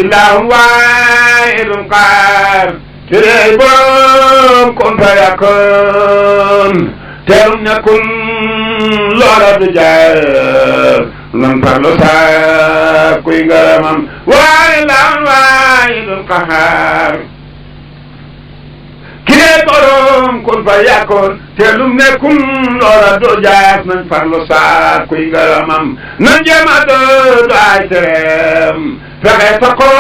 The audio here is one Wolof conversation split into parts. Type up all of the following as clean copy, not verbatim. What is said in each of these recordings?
illahum waahidun qahhaar kirey borom kun fayakun terum nekkul loola du jaar nan farlu saa kuy ngaramam illahum waahidun qahhaar kirey borom kun fayakun terum nekkul loola du jaar nan farlu saa kuy ngaramam nan jema do ay terem fexe fa ko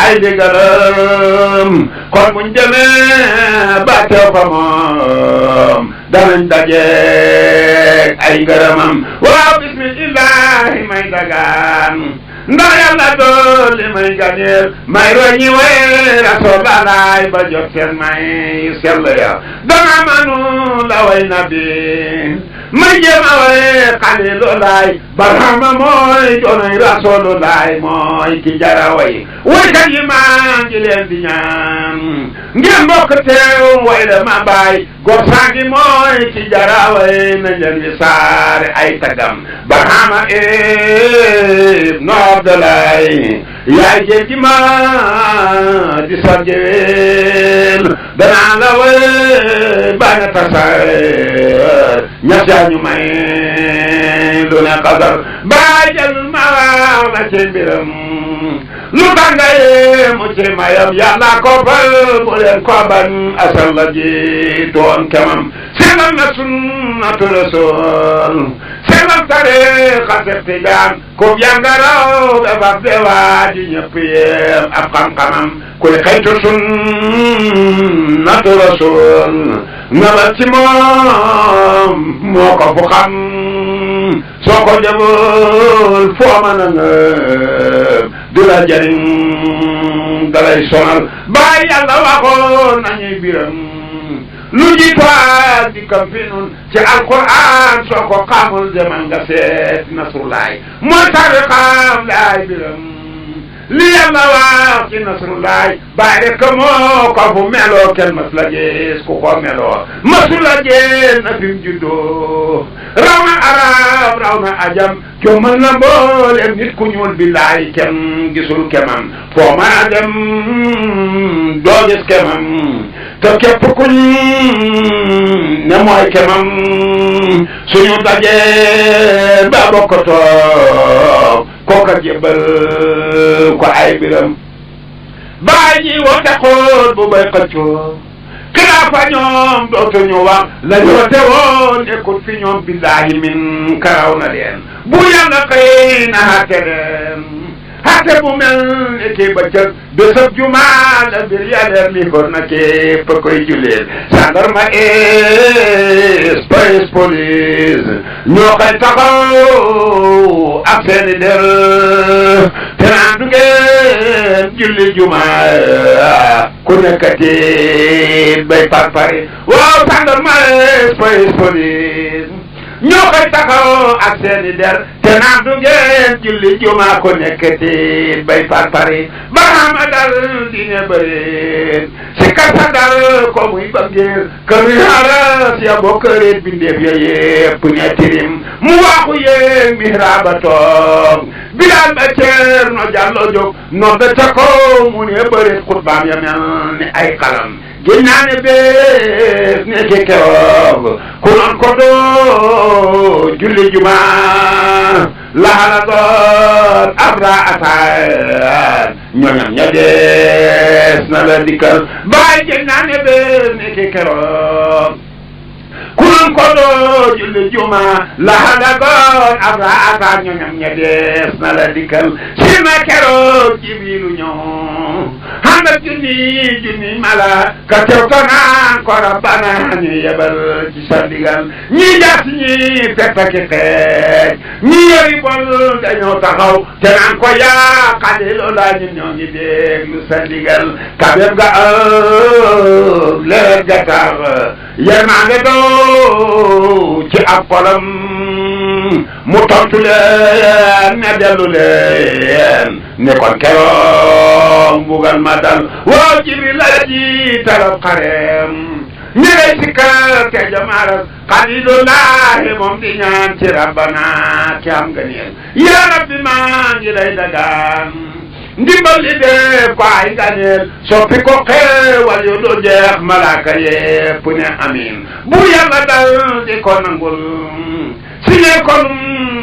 ay digalam kon buñ demee ba teew fa moom danañ dajeek ay ngërëmam waaw bismillahi may dagaan ndax yàlla doole may ganeel may roñi way rasoolalaay ba jot seen may sell ya danga manu la way nabi may jéema way xaliilulaay barhama mooy doonoy rasoolulaay mooy ki jara way waykat yi maa ngi leen di ñaan ngeen mbokk teew way la ma baay góor saangi mooy ki jara way na leen di saare ay tagam barhama ibnu Abdalaay yaay jéegi ma di sargeel danaa la way bañ a tasaar ñas yaa ñu may lu ne xasar baay jël ma waaw la ci mbiram lu tàngaye mu ci mayam yàlla ko fal bu leen ko ban asal la ji doon kemam sellal na sunnatu rasul sellal tariqa Tijaan ko jàngaraw dafa deewaa ji ñëpp yem ab xam-xamam kuy xaytu sunnatu rasul nabal ci moom moo ko fu xam soo ko jëbul foo mën a ngëb du la jëriñ dalay sonal baay yàlla waxoon nañuy biram lu jiituwaat di kam fi nun ci alquran soo ko xamul demal nga seet nasrullaay mooy tariqaam laay biram li yàlla wax ci nasrullaay baay rek moo ko fu meloo kenn mas la gis ku ko meloo masu la gis na fi mu juddoo raw na arab raw na ajam coo mën na mbooleem nit ku ñuul billaay kenn gisul kemam foo mën a dem doo gis kemam te képp kuñ ne mooy kemam suñu dajee ba bokk toog kooka jébbal ko ay biram baay ji woote xool bu bay xëccoo xilaafa ñoom dootuñu wax la ñu woote woon nekkul fi ñoom billahi min karaw na leen bu yàlla xëy na xaate leen xaate bu mel ni kii bëccëg bésëb jumaa la mbir yàlleer li xor na képp koy juleel gendarme police ñoo koy taxaw ak seeni der te naan du ngeen julli jumaa ku nekkati bay parpari waaw gendarme police ñoo koy taxaw ak seeni der te naan du ngeen julli jumaa ku nekkati bay parpari barama dal dine bëreet si kasa dal ko muy bëggeel kër haras ya boo këreet bindeef ya yépp ne tirim mu waaxu yéeg mihraaba toog bilaal ba ceer no jàllo jóg no da ca ko mu ne bëreet xutbaam ya mel ni ay xalam ginnaane bees ne ke keroog ku noon ko doo julli juma lahala doon abra ataan ñoñam ña dees na la dikkal baay ginnaane bees ne ke keroog ku noon ko doo julli juma lahala doon abra ataan ñoñam ña dees na la dikkal si ma keroog jibilu ñëw handa junni mala ka tew tanaan ko rabbana ñu yebal ci sa ndigal ñi jaas ñi fettaki xeej ñi yori bol dañoo taxaw te naan ko yaa xaliloo laa ñun ñoo ngi déglu sa ndigal kabeb ga leer ga tax yermande doo ci ab xolam mu tontu leen ne dellu leen ne kon keroog mbugal ma dal waaw Jibril la ji tarab xareem ñëwee si kër te jamaaral xalilullahi moom di ñaan ci rabbana ki am nga neel ya rabbi maa ngi lay dagaan ndimbal li def ko ay ganeel soppi ko xeewal yu du jeex malaaka yépp ne amin bu yàlla dal di ko nangul siñee ko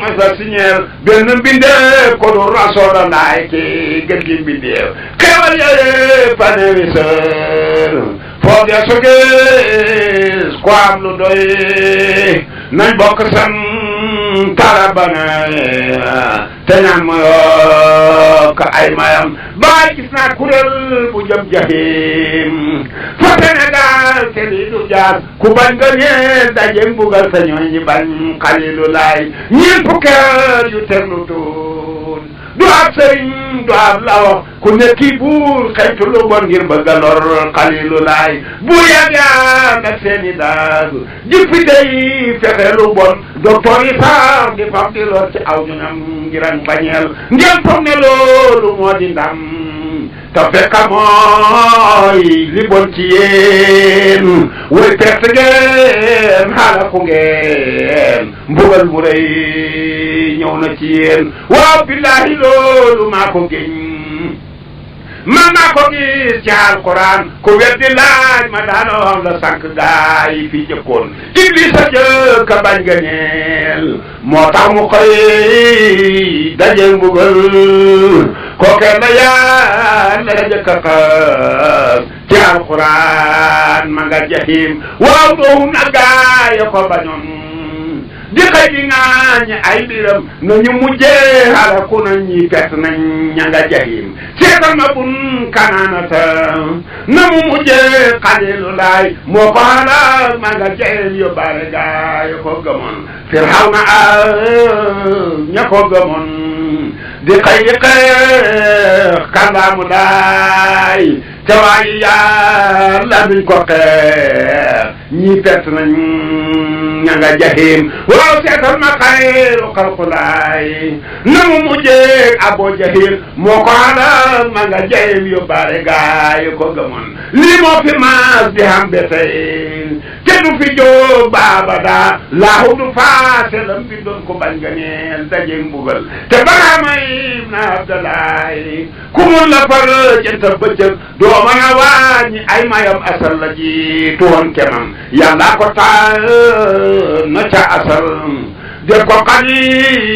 masa siñeel benn mbindeef ko du rasoola ndaay ki gën gi mbindeef xeewal yooye pane wisër foo de su gis ko am lu doy nañ bokk san tarabana te ñaan ma yokk ay mayam baay gis naa kuréel bu jëm jahim fa Sénégal te lii du jaar ku bañ nga ñeen daje mbugal sa ñooy ñi bañ xalilu laay ñeen fukkeer yu terlu tuun du ab sëriñ du ab lawo ku nekki buur xeetu lu bon ngir bëgg a lor xalilu laay bu yàgg ak seeni daag jippi day fexe lu bon docteur yi sax di fam di lor ci aw ñoñam ngir ak bañeel ngeen foog ne loolu moo di ndam te fekk mooy li bon ci yéen way perte ngeen xaalaku ngeen mbugal mu rëy ñëw na ci yéen waaw billahi loolu maa ko géñ man maa ko gis ci alquran ku weddi laaj ma daanoon la sànq gaay fi jëkkoon iblis a jëkk a bañ nga ñeel moo tax mu xëy daje mbugal kooke la yàlla jëkk a xas ci alquran ma nga jahim waaw doowu na gaay ko bañoon di xëy di ŋaañi ay mbiram nañu mujjee halaku nañ ñi pet nañ ña nga jahim seetal ma bun kanaanata na mu mujjee xalilu laay moo ko halak ma nga jahim yóbbaale gaay ko gëmoon Firawna ña ko gëmoon di xëy di xeex kàndaamu daay te waaye yàlla duñ ko xeex ñi pet nañ ña nga jahim waaw seetal ma xayru xalqulaay na mu mujjee abo jahil moo ko halak ma nga jahim yóbbaale gaay ko gëmoon lii moo fi maas di xam be tey te du fi jóg baabada laahu du faase lam fi doon ko bañ nga neel daje mbugal te Baraama ibn Abdalaay ku mun la far jënta bëccëg doo mën a wàññi ay mayam asal la jiitu woon kemam yàlla ko taal na ca asal def ko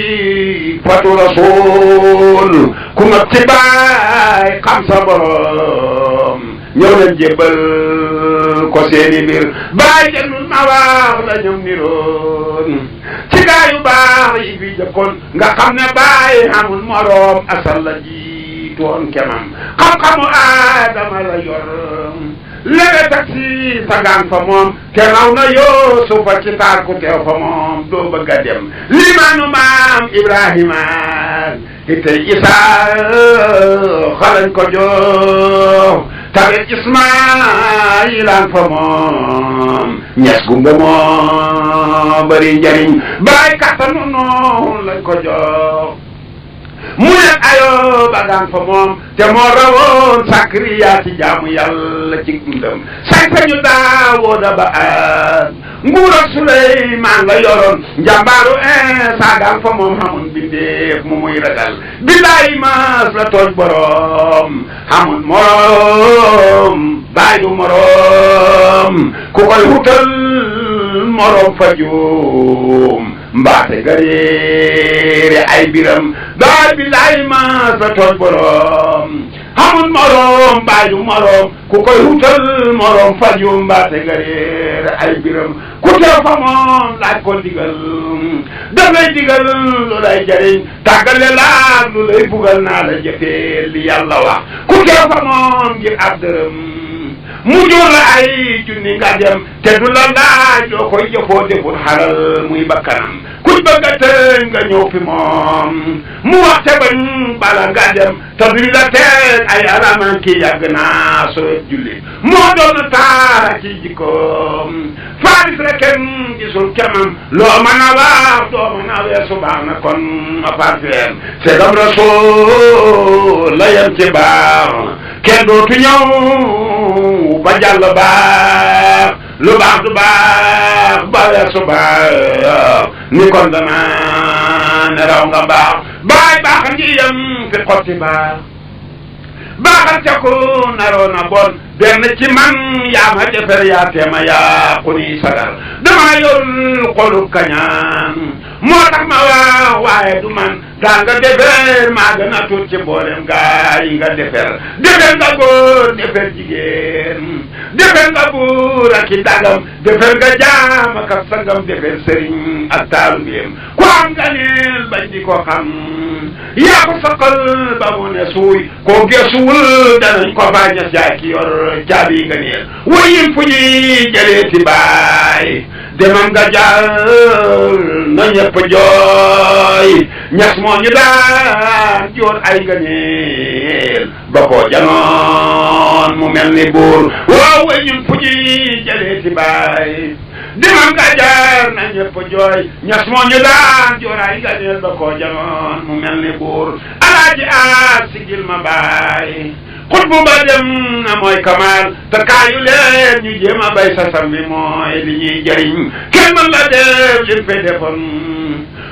xalifatu rasul ku nga ci baay xam sa borom ñëw leen jébbal ko seeni mbir baay jëndul ma wax la ñoom niroon ci gaayu baax yi fi jëkkoon nga xam ne baay amul morom asal la jiitu woon kemam xam-xamu aadama la yor léegi taxi sagaan fa moom te raw na yoo suufa ci taar ku teew fa moom doo bëgg a dem limaanu maam Ibrahima itay Isaa xalañ ko jox tabet Ismaayilaan fa moom ñes gumba moo bari njariñ baay kattanu noonu lañ ko jox mu nekk ayoo bagaan fa moom te moo rawoon sakriya ci jaamu yàlla ci dundam sañ-sañu Daawuda ba ak nguur ak Suleymaan la yoroon njàmbaaru saagaan fa moom xamul bindeef mu muy ragal billaay mas la tooj borom xamul morom baay du morom ku koy wutal morom fa juum mbaate gareere ay biram daal billaay ma sa tooj borom xamul morom baay du morom ku koy wutal morom faju mbaate gareere ay biram ku teew fa moom laaj ko digal daf lay digal lu lay jariñ tàggale laag lu lay bugal naa la jëfee li yàlla wax ku teew fa moom ngir ab dërëm mu jox la ay junni nga dem te du la laaj doo koy jëfoo deful xalal muy bakkanam kuñ bëgg a tëj nga ñëw fi moom mu wax te bañ bala nga dem te duñ la teg ay alaman ki yàgg naa soo julli moo doon taara ci jikkoom faaris la kenn gisul kemam loo mën a wax doo mën a weesu baax na kon ma parfeem segam rasul la yem ci baax kenn dootu ñëw ba jàll baax lu baax du baax ba weesu baax ni kon dama ne raw nga baax baay baax ngi yem fi xotti baax baaxal ca ku naroon a bon benn ci man yaa ma defar yaa teema yaa ku ni sagar dama yorul xolu kañaan moo tax ma wax waaye du man daa nga defar maa gën a tuut ci mboolem gaa yi nga defar nga góor defar jigéen defar nga buur ak i dagam defar nga jaam ak sangam defar sëriñ ak taalubeem ku am nga neel bañ di ko xam yaa ko saqal ba mu ne suuy koo geesuwul danañ ko bañas jaay ki yor caabi nga neel wayin fu ñuy jëlee ci baay demam nga jàll na ñëpp jooy ñas moo ñu daan joor ay nga neel ba koo janoon mu mel ni buur waaw wayin fu ñuy jëlee ci baay demam nga jaar na ñëpp jooy ñas moo ñu daan joor ay nga neel ba koo janoon mu mel ni buur alaaji aar sigil ma baay xutbu ba dem na mooy kamaal te kaayu leen ñu jéem a bay sasam bi mooy li ñuy jëriñ kenn mën la def lim fe defoon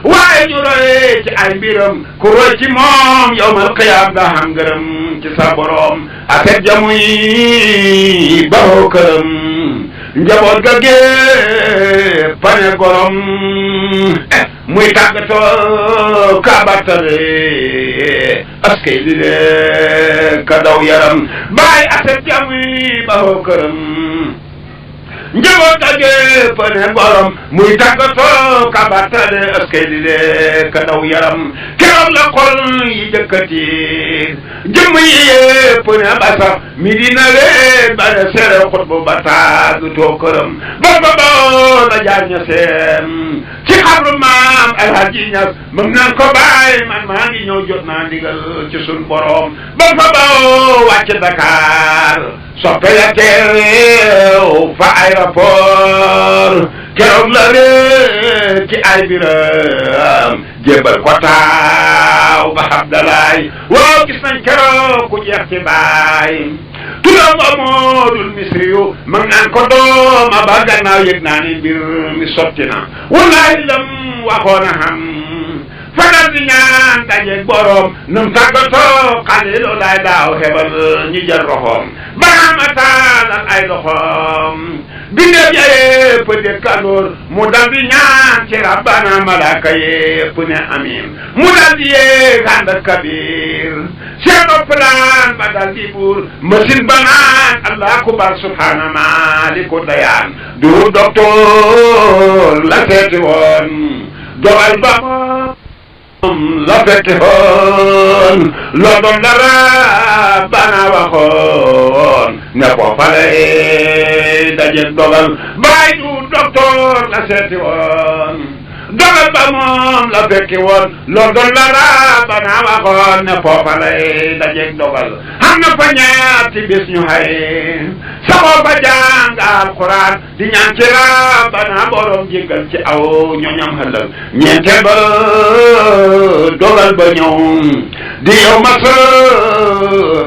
waaye ñu roy ci ay mbiram ku roy ci moom yawmal qiyaam da xam ngërëm ci sa borom afet jamuy baroo këram njaboot ga gépp pane gorom muy tàggatoo kabatare askay li lee ka daw yaram baay aset jamuy baroo këram njaboot ga gépp pane gorom muy tàggatoo kabatare askay li lee ka daw yaram keroog la xol yi jëkkati jëmm yi yépp ne basaf mi dina leen ba ne seere xutbu ba taag too këram ba la jaar ña seen ci xabru maam Alhaji Ñas mëm naan ko baay man maa ngi ñëw jot naa ndigal ci sun borom ba wàcc Dakar soppe ya teew fa aéroport keroog la réer ci ay biram jébbal ko taaw ba Abdalaay waaw gis nañ keroog ku jeex ci baay turam ba Moodul Misri yu mag naan ko dooma ba gannaaw yëg naa ni mbir mi sotti na wallaahi lam waxoon a xam faral di ñaan dajeeg borom num tàggatoo Xaliilu laay daaw xebal ñi jël roxoom baraama taalal ay loxoom bindéef ya yépp dëkkandoor mu dal di ñaan ci rabbana malaaka yépp ne amiin mu dal di yéeg ànd ak kabir seen oplaan ba dal di buur machine ba naan allah akbar subhaana maaliku dayaan du docteur la seeti woon dogal ba la fekki woon loo doon dara bana waxoon ne ko fale daje dogal baay du docteur la seeti woon dogal ba moom la fekki woon loo doon dara bana waxoon ne ko fale daje dogal xam na fa ñaati bis ñu xay saxoo ba jàng alxuraan di ñaan ci Rabbana borom jéggal ci aw ñoñam xëllëg ñeenteel ba dogal ba ñëw di yow ma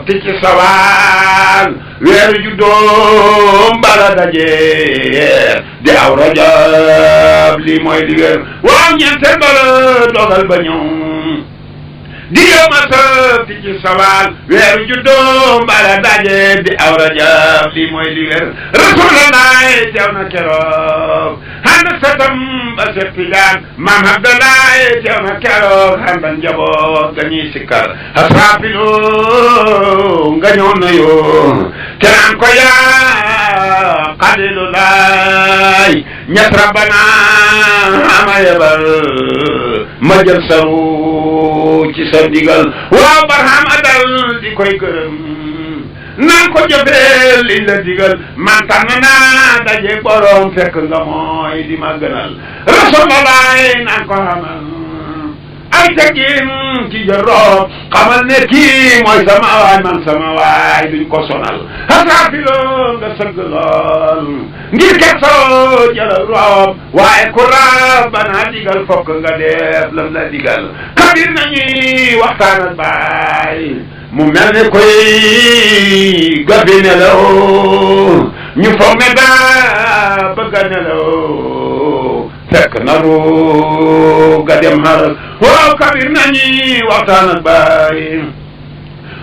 ti ci sawaal weeru ju doom bala daje di aw Rajab lii mooy di weer waaw ñeenteel ba dogal ba ñëw di yow ma ti ci sawaal weeru ju doom bala daje di aw Rajab lii mooy di weer Rasulullah teew na keroog ànd ak satam ba Seex Tijaan maam Abdoulaye teew na keroog ànd ak njaboot ga ñuy sikkar asraafilu nga ñëw na yoo te naan ko yaa Xaliilulaay ñett rabbana ama yebal ma jël saru ci sa ndigal waaw barhama dal di koy gërëm naan ko jëfee liñ la digal man tànn naa daje borom fekk nga mooy di ma gënal Rasulullah naan ko xamal ay teggin ci jëroo xamal ne kii mooy sama waay man sama waay duñ ko sonal asafilo nga sëgg lool ngir kersoo jëlal room waaye ku Rabbana digal fokk nga def lam la digal kabir nañuy waxtaan ak baay mu mel ne koy gabi ne la ñu foog ne daa bëgg a nelaw fekk na ruuga dem xaral waaw kabir nañi waxtaan ak baay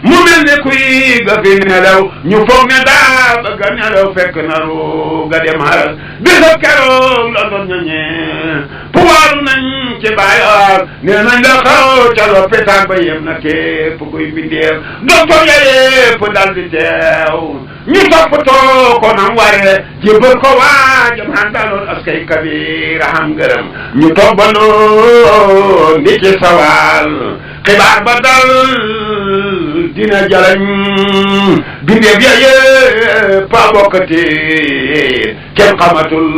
mu mel ne kuy ga fi nelaw ñu foog ne daa bëgg a nelaw fekk na ruuga dem xaral bisab keroog la doon ñañee puwaaru nañ ci baayaar nee nañ la xaw ca lopitaan ba yem na képp kuy mbindeef docteur ya yépp dal di teew ñu toppatoo ko nam waree jébbal ko waajam àndaloon askay kabir xam ngërëm ñu toppandoo ndi ci sawal xibaar ba dal dina jalañ bindeef ya yépp a bokkati kenn xamatul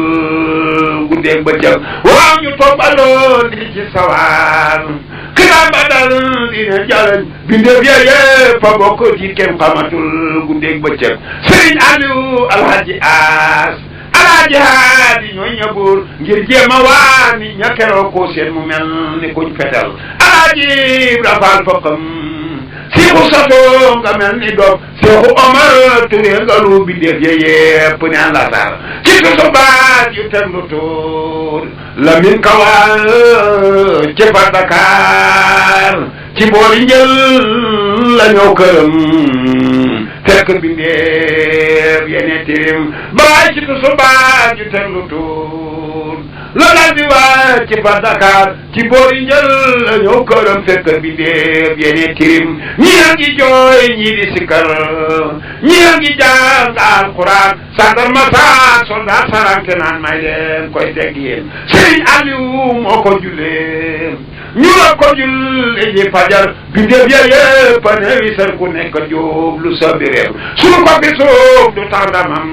guddeeg bëccëg waaw ñu toppandoo ndi ci sawal xibaar ba dal dina jalañ bindeef ya yépp a bokkati kenn xamatul guddeeg bëccëg Sëriñ Aliou Alhaji As Alhaji Haadi ñooy ñabuur ngir jéem a waa ni ña keroo ko seen mu mel ni kuñ fetal Alhaji Ibra Faal fokkam Seexu Sato nga mel ni doom Seexu Omar Touré nga lu bindeef ya yépp ne àndasaar ci tusu baat yu teglu tuur Lamin Kawal ci fa Dakar ci boori njël la ñëw këram fekk bindeef yene tirim baay ci tusu baat yu teglu tuur la dal di waa ci fa Dakar ci boori njël la ñëw këram fekk bindeef yene tirim ñii a ngi jooy ñii di sikkar ñii a ngi jàng alquran sandar masak soldat saranke naan may leen koy dégg yéen Sëriñ Aliou moo ko jullee ñu la ko julli ji fajar bindeef ya yépp a newi sar ku nekk jóob lu sa biréew sunu ko fi suuf du tax damam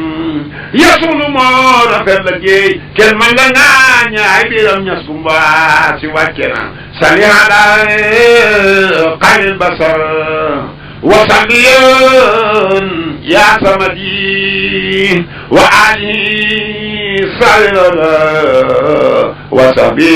ya sunu moo rafet la jéey kenn man la ŋaaña ay biram ñas kumba si wàcce na sali ala xayril basar wasalliyan ya samadi wa ali salila wa sahbi